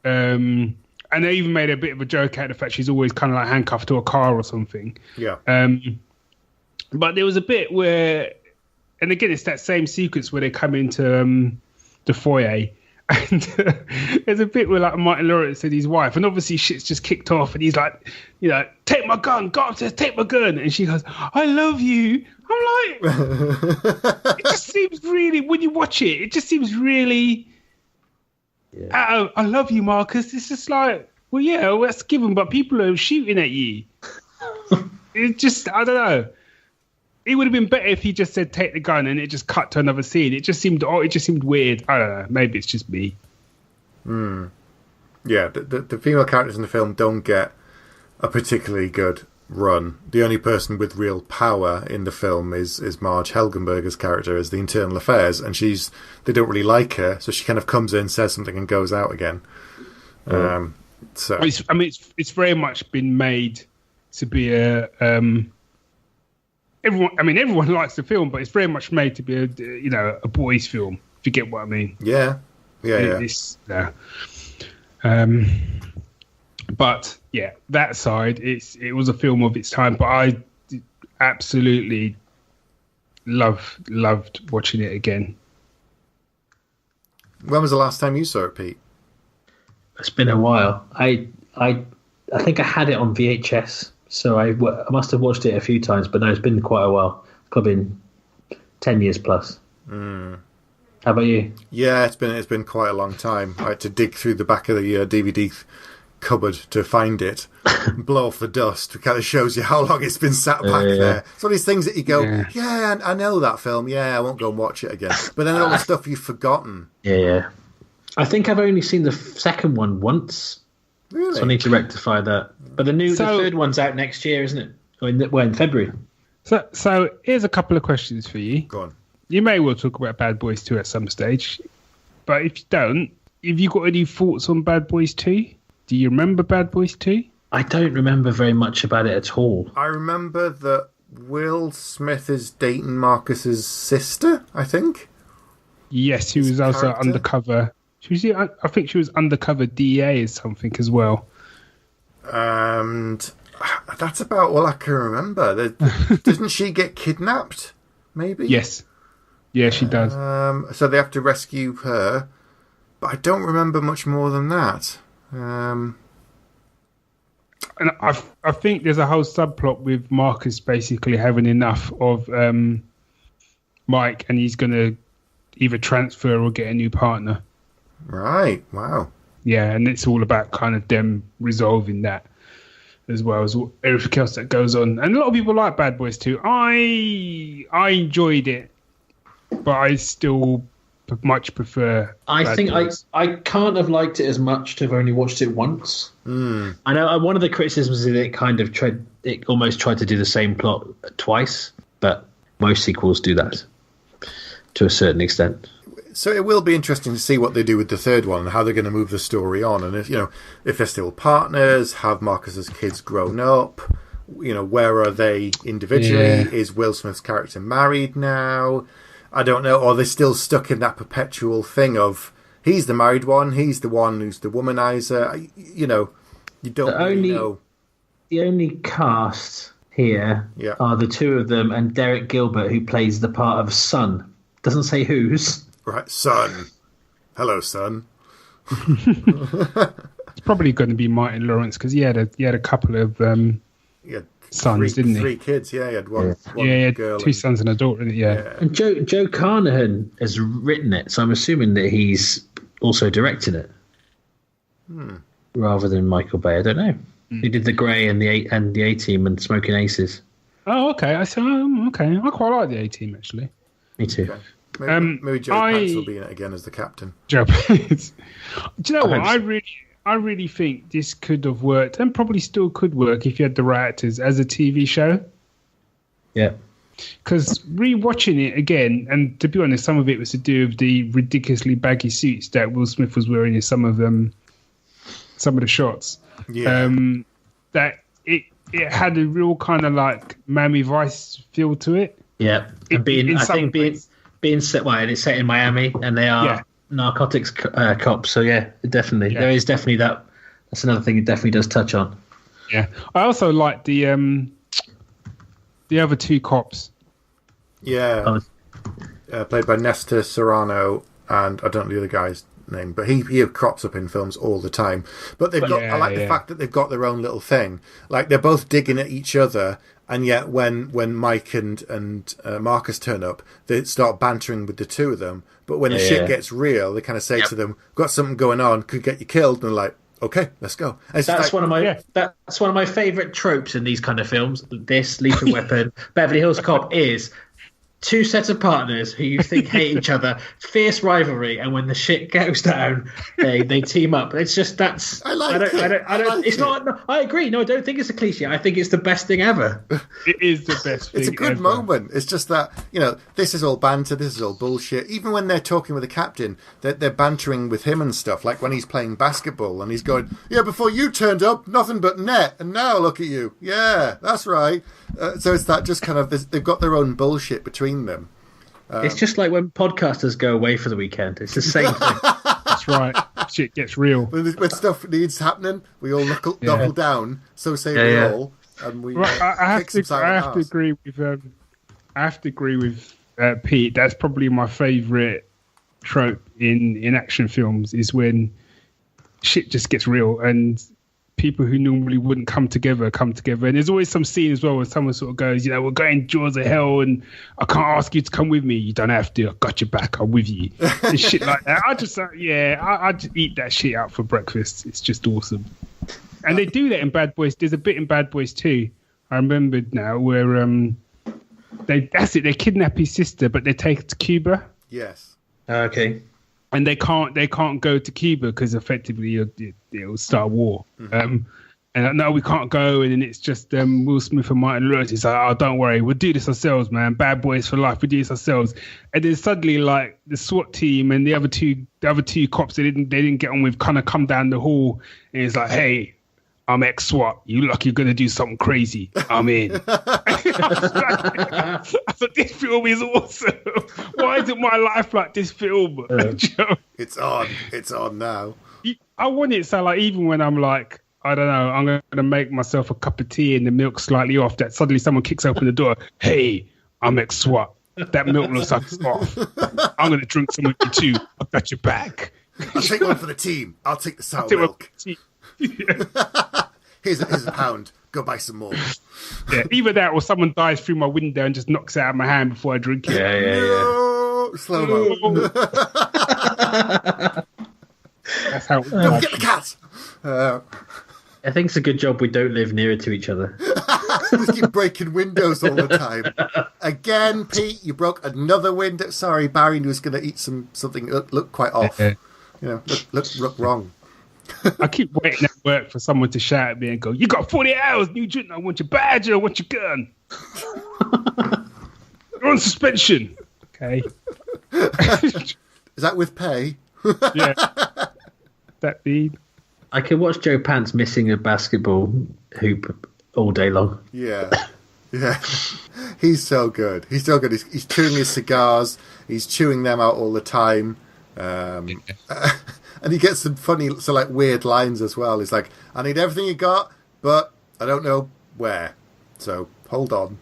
And they even made a bit of a joke out of the fact she's always kind of like handcuffed to a car or something. Yeah. But there was a bit where, and again, it's that same sequence where they come into the foyer, and there's a bit where like Martin Lawrence and his wife, and obviously shit's just kicked off, and he's like, take my gun, go upstairs, take my gun, and she goes, I love you. I'm like, it just seems really, when you watch it just seems really, I love you, Marcus. It's just like, well, that's given, but people are shooting at you. It just, I don't know. It would have been better if he just said take the gun and it just cut to another scene. It just seemed weird. I don't know. Maybe it's just me. Yeah, the female characters in the film don't get a particularly good run. The only person with real power in the film is Marge Helgenberger's character as the internal affairs, and they don't really like her, so she kind of comes in, says something, and goes out again. So it's very much been made to be a everyone likes the film, but it's very much made to be a boys' film. If you get what I mean? Yeah. But yeah, that side, it was a film of its time. But I absolutely loved watching it again. When was the last time you saw it, Pete? It's been a while. I think I had it on VHS, so I must have watched it a few times, but no, it's been quite a while. It's probably been 10 years plus. How about you? Yeah, it's been quite a long time. I had to dig through the back of the DVD cupboard to find it, blow off the dust. It kind of shows you how long it's been sat back there. It's one of these things that you go, yeah, I know that film. Yeah, I won't go and watch it again. But then all the stuff you've forgotten. Yeah. I think I've only seen the second one once. Really? So I need to rectify that. But the third one's out next year, isn't it? Or in February. So here's a couple of questions for you. Go on. You may well talk about Bad Boys 2 at some stage, but if you don't, have you got any thoughts on Bad Boys 2? Do you remember Bad Boys 2? I don't remember very much about it at all. I remember that Will Smith is dating Marcus's sister, I think. Yes, she was also undercover. I think she was undercover DA or something as well. And that's about all I can remember. Doesn't she get kidnapped? Maybe? Yes. Yeah, she does. So they have to rescue her. But I don't remember much more than that. And I think there's a whole subplot with Marcus basically having enough of Mike, and he's going to either transfer or get a new partner. Right. Wow. Yeah, and it's all about kind of them resolving that, as well as everything else that goes on. And a lot of people like Bad Boys 2. I enjoyed it, but I still much prefer. I think I can't have liked it as much to have only watched it once. I know one of the criticisms is that it almost tried to do the same plot twice, but most sequels do that to a certain extent. So it will be interesting to see what they do with the third one and how they're going to move the story on, and if they're still partners, have Marcus's kids grown up, where are they individually? Yeah. Is Will Smith's character married now? I don't know. Or they're still stuck in that perpetual thing of he's the married one, he's the one who's the womanizer. You don't really know. The only cast here are the two of them and Derek Gilbert, who plays the part of Son. Doesn't say whose. Right, Son. Hello, Son. It's probably going to be Martin Lawrence because he had a couple of sons, didn't he? 3 kids, he had one girl. 2 sons and a daughter, yeah. And Joe Carnahan has written it, so I'm assuming that he's also directed it. Rather than Michael Bay, I don't know. He did The Grey and the A-Team and Smoking Aces. Oh, okay. I quite like the A-Team, actually. Me too. Okay. Maybe Joe Pants will be in it again as the captain. Joe Pants. Do you know what? I really think this could have worked, and probably still could work if you had the right actors as a TV show. Yeah. Because rewatching it again, and to be honest, some of it was to do with the ridiculously baggy suits that Will Smith was wearing in some of the shots. Yeah. That it had a real kind of like Miami Vice feel to it. Yeah. And being set, and it's set in Miami, and they are narcotics cops. So yeah, definitely, there is definitely that. That's another thing it definitely does touch on. Yeah, I also like the other 2 cops. Yeah, played by Nestor Serrano, and I don't know the other guy's name, but he crops up in films all the time. But they've got. I like the fact that they've got their own little thing. Like they're both digging at each other. And yet, when Mike and Marcus turn up, they start bantering with the two of them. But when the shit gets real, they kind of say to them, "Got something going on, could get you killed." And they're like, "Okay, let's go." That's one of my favourite tropes in these kind of films. This Lethal Weapon, Beverly Hills Cop is 2 sets of partners who you think hate each other, fierce rivalry, and when the shit goes down, they team up. It's just that's. I agree. No, I don't think it's a cliche. I think it's the best thing ever. It is the best thing. It's a good moment. It's just that this is all banter. This is all bullshit. Even when they're talking with the captain, they're bantering with him and stuff. Like when he's playing basketball and he's going, "Yeah, before you turned up, nothing but net, and now look at you. Yeah, that's right." So it's that just kind of they've got their own bullshit between them. It's just like when podcasters go away for the weekend. It's the same thing. That's right. Shit gets real. When stuff needs happening, we all knuckle down. So say we all, and we. Right, I have to agree with Pete. That's probably my favourite trope in action films is when shit just gets real and people who normally wouldn't come together. And there's always some scene as well where someone sort of goes, we're going jaws of hell and I can't ask you to come with me. You don't have to. I got your back. I'm with you. And shit like that. I just eat that shit out for breakfast. It's just awesome. And they do that in Bad Boys. There's a bit in Bad Boys 2, I remembered now, where they kidnap his sister, but they take her to Cuba. Yes. Okay. And they can't go to Cuba because effectively it'll start a war. Mm-hmm. And no, we can't go. And then it's just Will Smith and Martin Lawrence. It's like, oh, don't worry, we'll do this ourselves, man. Bad Boys for life. We do this ourselves. And then suddenly, like the SWAT team and the other two cops they didn't get on with kind of come down the hall, and it's like, hey, I'm ex-SWAT. You look like you're going to do something crazy. I'm in. I thought, this film is awesome. Why isn't my life like this film? It's on. It's on now. I want it so, like, even when I'm like, I don't know, I'm going to make myself a cup of tea and the milk's slightly off, that suddenly someone kicks open the door. Hey, I'm ex-SWAT. That milk looks like it's off. I'm going to drink some with you too. I've got your back. I'll take one for the team. I'll take the sour milk. Here's a pound. Go buy some more. Yeah, either that or someone dives through my window and just knocks it out of my hand before I drink it. No! Slow-mo. That's how. Don't get the cat. I think it's a good job we don't live nearer to each other. Just keep breaking windows all the time. Again, Pete, you broke another window. Sorry, Barry was going to eat something that looked quite off. Look wrong. I keep waiting at work for someone to shout at me and go, "You got 40 hours, Nugent. I want your badge. I want your gun. You're on suspension." Okay. Is that with pay? Yeah. That mean? I can watch Joe Pants missing a basketball hoop all day long. Yeah. He's so good. He's chewing his cigars. He's chewing them out all the time. And he gets some funny, weird lines as well. He's like, I need everything you got, but I don't know where. So hold on.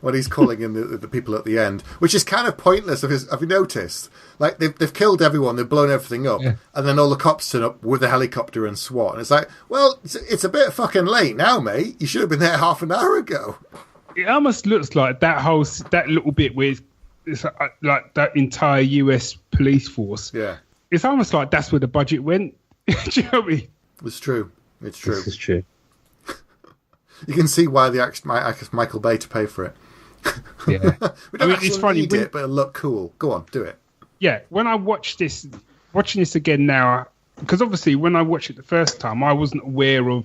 When he's calling in the people at the end, which is kind of pointless. Have you noticed? Like they've killed everyone, they've blown everything up, and then all the cops turn up with a helicopter and SWAT. And it's like, well, it's a bit fucking late now, mate. You should have been there half an hour ago. It almost looks like that little bit where it's like that entire US police force. Yeah. It's almost like that's where the budget went. Do you know what I mean? It's true. This is true. You can see why they asked Michael Bay to pay for it. Yeah. We don't actually it's funny, need it, but it'll look cool. Go on, do it. Yeah, when I watching this again now, because obviously when I watched it the first time, I wasn't aware of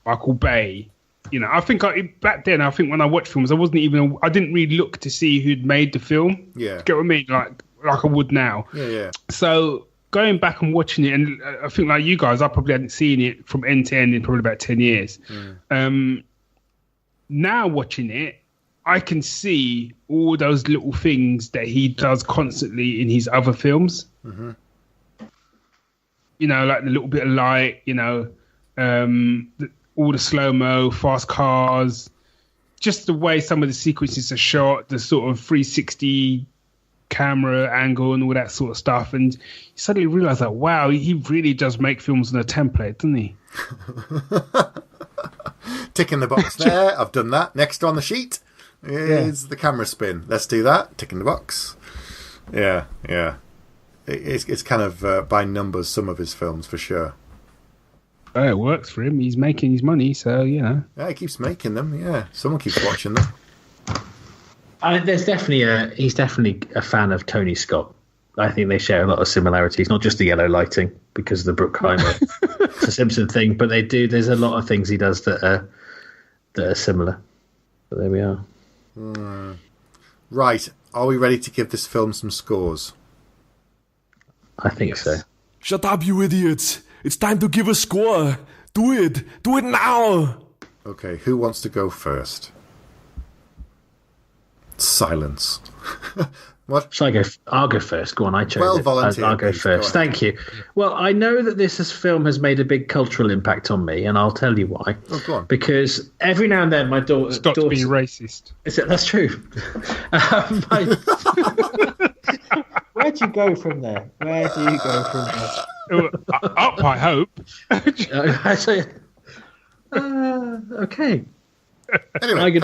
Michael Bay. I think back then, when I watched films, I didn't really look to see who'd made the film. Yeah. Get what I mean? Like I would now. Yeah. So going back and watching it, and I think like you guys, I probably hadn't seen it from end to end in probably about 10 years. Now watching it, I can see all those little things that he does constantly in his other films. Mm-hmm. Like the little bit of light, all the slow-mo, fast cars, just the way some of the sequences are shot, the sort of 360 camera angle and all that sort of stuff. And you suddenly realize that, wow, he really does make films on a template, doesn't he? Ticking the box there. I've done that. Next on the sheet is the camera spin. Let's do that. Ticking the box. Yeah. It's kind of by numbers, some of his films, for sure. Oh, it works for him. He's making his money, so, Yeah, he keeps making them, yeah. Someone keeps watching them. He's definitely a fan of Tony Scott. I think they share a lot of similarities, not just the yellow lighting because of the Bruckheimer. It's a Simpson thing, but they do. There's a lot of things he does that are similar. But there we are. Right. Are we ready to give this film some scores? I think so. Shut up, you idiots. It's time to give a score. Do it. Do it now. Okay, who wants to go first? Silence. What? Shall I go? I'll go first. Go on, I chose it. Volunteered, I'll go please. first. Go Thank you. Well, I know that this film has made a big cultural impact on me, and I'll tell you why. Oh, go on. Because every now and then my daughter... Stop being racist. That's true. Where do you go from there? Up, I hope. Okay. Anyway,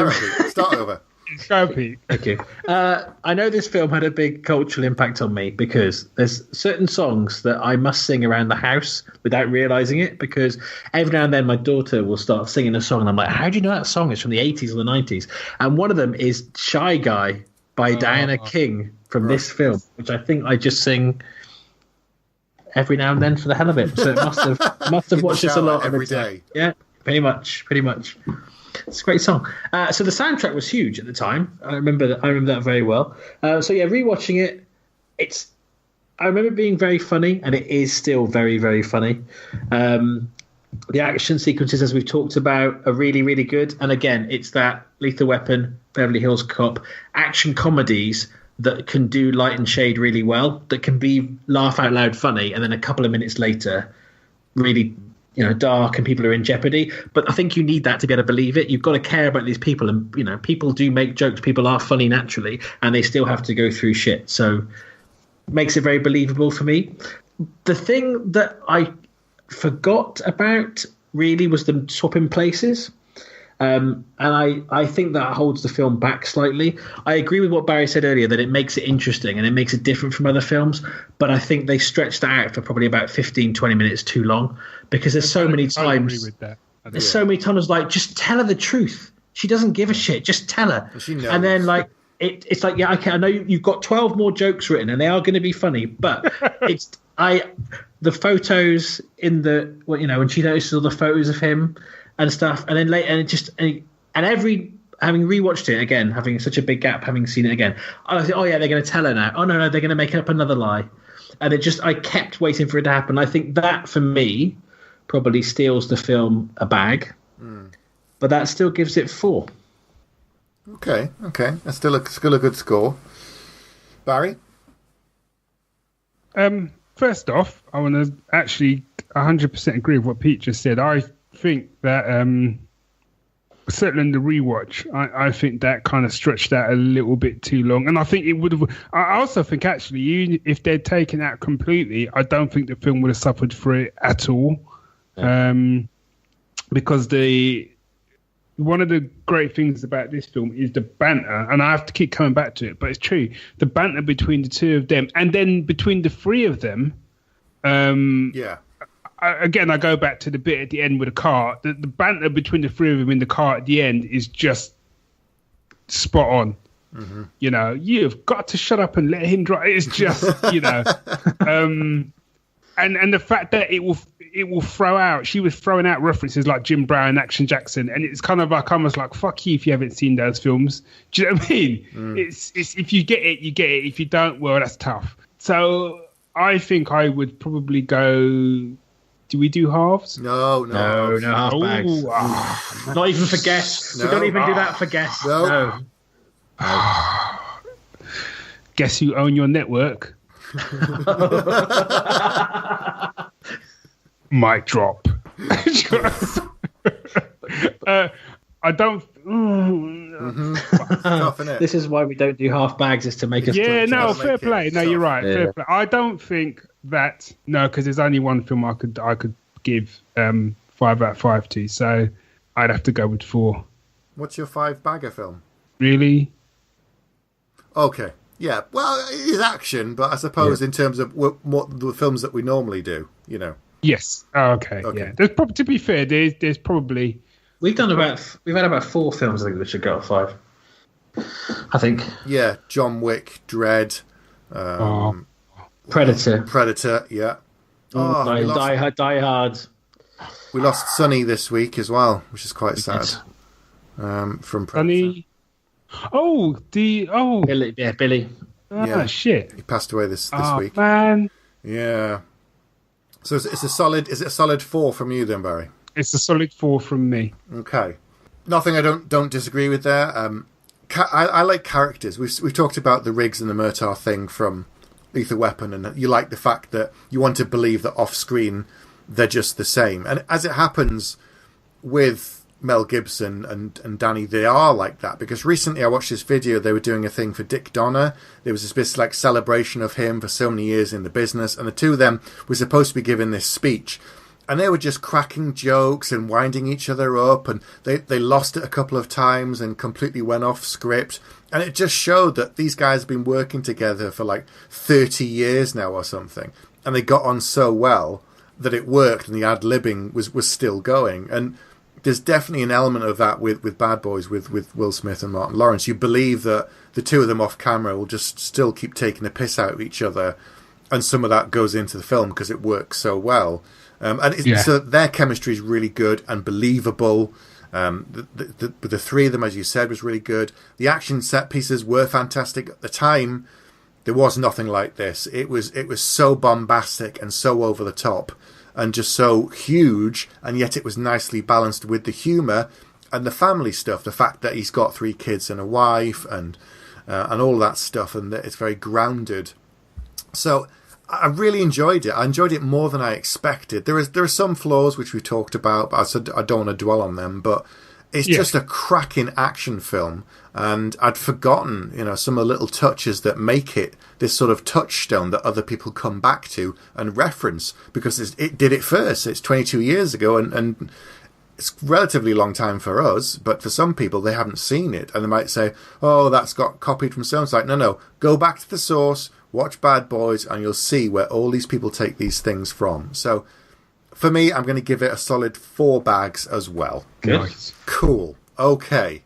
start over. Go, Pete. Thank you. I know this film had a big cultural impact on me because there's certain songs that I must sing around the house without realising it, because every now and then my daughter will start singing a song and I'm like, how do you know that song? It's from the 80s or the 90s. And one of them is Shy Guy by Diana King from this film, which I think I just sing every now and then for the hell of it. So it must have watched this a lot every day. Yeah, pretty much. It's a great song. So the soundtrack was huge at the time. I remember that very well. So yeah, rewatching it, I remember it being very funny, and it is still very, very funny. The action sequences, as we've talked about, are really, really good. And again, it's that Lethal Weapon, Beverly Hills Cop action comedies that can do light and shade really well, that can be laugh out loud funny, and then a couple of minutes later, really, dark and people are in jeopardy. But I think you need that to be able to believe it. You've got to care about these people, and people do make jokes. People are funny naturally, and they still have to go through shit. So makes it very believable for me. The thing that I forgot about really was them swapping places. And I think that holds the film back slightly. I agree with what Barry said earlier, that it makes it interesting and it makes it different from other films. But I think they stretched that out for probably about 15, 20 minutes too long, because there's so many times. I agree with that. There's so many times like, just tell her the truth. She doesn't give a shit. Just tell her. She knows. And then it's like, yeah, okay, I know you've got 12 more jokes written and they are going to be funny, but the photos in the, when she notices all the photos of him and stuff, and then later, and having rewatched it again, having such a big gap, having seen it again, I think, oh yeah, they're going to tell her now. Oh no, they're going to make up another lie, and I kept waiting for it to happen. I think that for me probably steals the film a bag, but that still gives it 4. Okay, that's still a good score. Barry? First off, I want to actually 100% agree with what Pete just said. I think that certainly in the rewatch, I think that kind of stretched out a little bit too long, and I think it would have. I also think actually, even if they'd taken out completely, I don't think the film would have suffered for it at all, because one of the great things about this film is the banter, and I have to keep coming back to it, but it's true. The banter between the two of them, and then between the three of them. Again, I go back to the bit at the end with the car. The banter between the three of them in the car at the end is just spot on. Mm-hmm. You've got to shut up and let him drive. It's just, and the fact that it will throw out. She was throwing out references like Jim Brown, Action Jackson, and it's kind of like almost like fuck you if you haven't seen those films. Do you know what I mean? It's if you get it, you get it. If you don't, well, that's tough. So I think I would probably go. Do we do halves? No half bags. Not even for guests. No. We don't even do that for guests. No. Guess who own your network? Mic drop. I don't. This is why we don't do half bags, is to make us. Yeah, no, fair play. No, you're right. Yeah. Fair play. I don't think that. No, because there's only one film I could give 5 out of 5 to. So I'd have to go with 4. What's your 5-bagger film? Really? Okay. Yeah. Well, it is action, but I suppose in terms of what the films that we normally do, Yes. Oh, okay. Yeah. There's probably, to be fair, there's probably. We've had about 4 films, I think, that should go at 5. I think. Yeah, John Wick, Dredd, Predator, yeah. Die Hard. We lost Sonny this week as well, which is quite sad. From Predator. Sonny. Billy. Yeah, shit. He passed away this week. Man. Yeah. So is it a solid 4 from you then, Barry? It's a solid 4 from me. Okay. Nothing I don't disagree with there. I like characters. We've talked about the Riggs and the Murtaugh thing from Lethal Weapon, and you like the fact that you want to believe that off screen they're just the same. And as it happens with Mel Gibson and Danny, they are like that, because recently I watched this video. They were doing a thing for Dick Donner. There was this bit celebration of him for so many years in the business, and the two of them were supposed to be giving this speech, And they were just cracking jokes and winding each other up, and they lost it a couple of times and completely went off script. And it just showed that these guys have been working together for like 30 years now or something. And they got on so well that it worked, and the ad-libbing was still going. And there's definitely an element of that with Bad Boys, with Will Smith and Martin Lawrence. You believe that the two of them off camera will just still keep taking the piss out of each other, and some of that goes into the film because it works so well. So their chemistry is really good and believable. The three of them, as you said, was really good. The action set pieces were fantastic. At the time, there was nothing like this. It was so bombastic and so over the top and just so huge, and yet it was nicely balanced with the humour and the family stuff. The fact that he's got 3 kids and a wife and all that stuff, and that it's very grounded. So I really enjoyed it. I enjoyed it more than I expected. There are some flaws which we talked about, but I said I don't want to dwell on them. But it's just a cracking action film, and I'd forgotten, some of the little touches that make it this sort of touchstone that other people come back to and reference, because it did it first. It's 22 years ago, and it's a relatively long time for us, but for some people, they haven't seen it, and they might say, "Oh, that's got copied from so." It's like, no, go back to the source. Watch Bad Boys, and you'll see where all these people take these things from. So, for me, I'm going to give it a solid 4 bags as well. Good. Nice. Cool. Okay.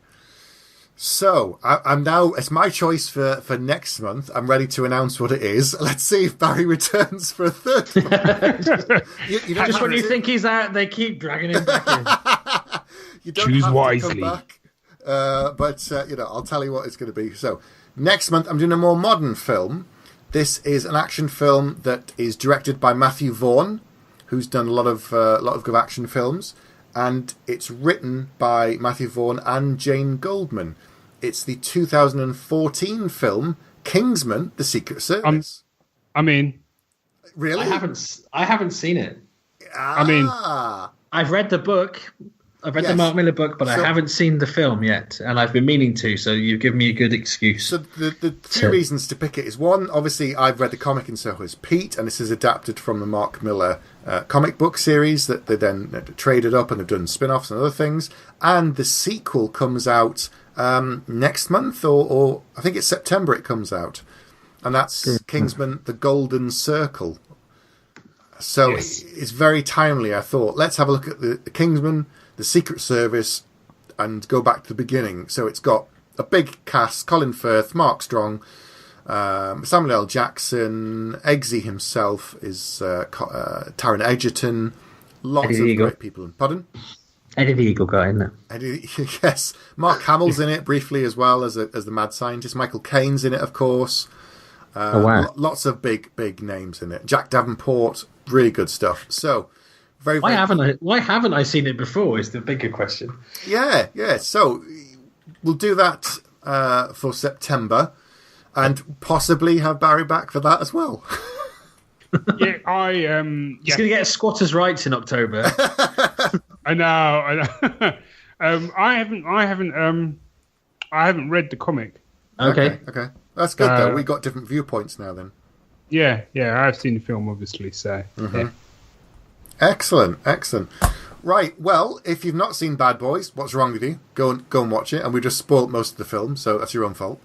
So, I'm now, it's my choice for next month. I'm ready to announce what it is. Let's see if Barry returns for a third one. Just when you think he's out, they keep dragging him back in. You don't Choose have wisely. to come back. But I'll tell you what it's going to be. So, next month, I'm doing a more modern film. This is an action film that is directed by Matthew Vaughn, who's done a lot of good action films, and it's written by Matthew Vaughn and Jane Goldman. It's the 2014 film Kingsman: The Secret Service. Really? I haven't seen it. I've read the book. I've read the Mark Miller book, but I haven't seen the film yet, and I've been meaning to, so you've given me a good excuse. So the two reasons to pick it is, one, obviously I've read the comic and so has Pete, and this is adapted from the Mark Miller comic book series that they then traded up and have done spin-offs and other things, and the sequel comes out next month, or I think it's September it comes out, and that's Kingsman: The Golden Circle. So it's very timely. I thought, let's have a look at the Kingsman, the Secret Service, and go back to the beginning. So it's got a big cast: Colin Firth, Mark Strong, Samuel L. Jackson, Eggsy himself is Taron Egerton, lots of great people. Pardon? Eddie the Eagle guy, isn't it? Yes. Mark Hamill's in it briefly as well as the mad scientist. Michael Caine's in it, of course. Lots of big names in it. Jack Davenport, really good stuff. So, why haven't I seen it before? Is the bigger question. Yeah. So we'll do that for September, and possibly have Barry back for that as well. He's going to get squatters' rights in October. I know. I haven't read the comic. Okay. That's good though. We got different viewpoints now then. Yeah. I've seen the film obviously. So. Yeah. Excellent. Right, well, if you've not seen Bad Boys, what's wrong with you? Go and watch it. And we just spoiled most of the film, so that's your own fault.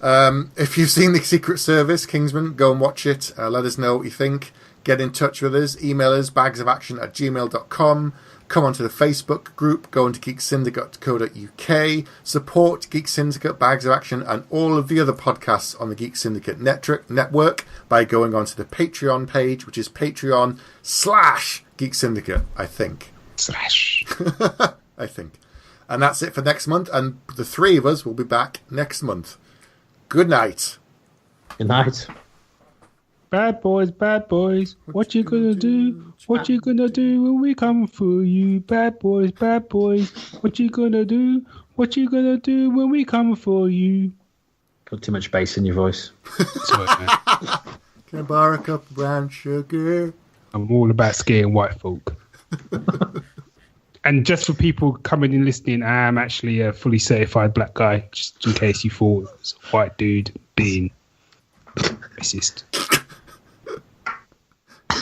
If you've seen The Secret Service, Kingsman, go and watch it. Let us know what you think. Get in touch with us. Email us, bagsofaction@gmail.com. Come onto the Facebook group. Go onto geeksyndicate.co.uk. Support Geek Syndicate, Bags of Action, and all of the other podcasts on the Geek Syndicate network by going onto the Patreon page, which is Patreon/Geek Syndicate, I think. I think. And that's it for next month, and the 3 of us will be back next month. Good night. Good night. Bad boys, what you gonna do? What you gonna do when we come for you? Bad boys, what you gonna do? What you gonna do when we come for you? Got too much bass in your voice. Sorry, man. Can I borrow a cup of brown sugar? I'm all about scaring white folk. And just for people coming and listening, I am actually a fully certified black guy, just in case you thought it was a white dude being racist.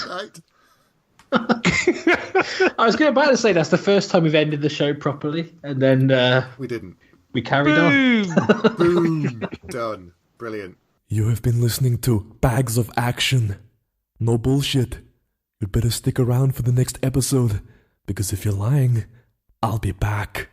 Right. I was about to say that's the first time we've ended the show properly, and then We didn't. we carried on. Boom. Done. Brilliant. You have been listening to Bags of Action. No bullshit. You'd better stick around for the next episode, because if you're lying, I'll be back.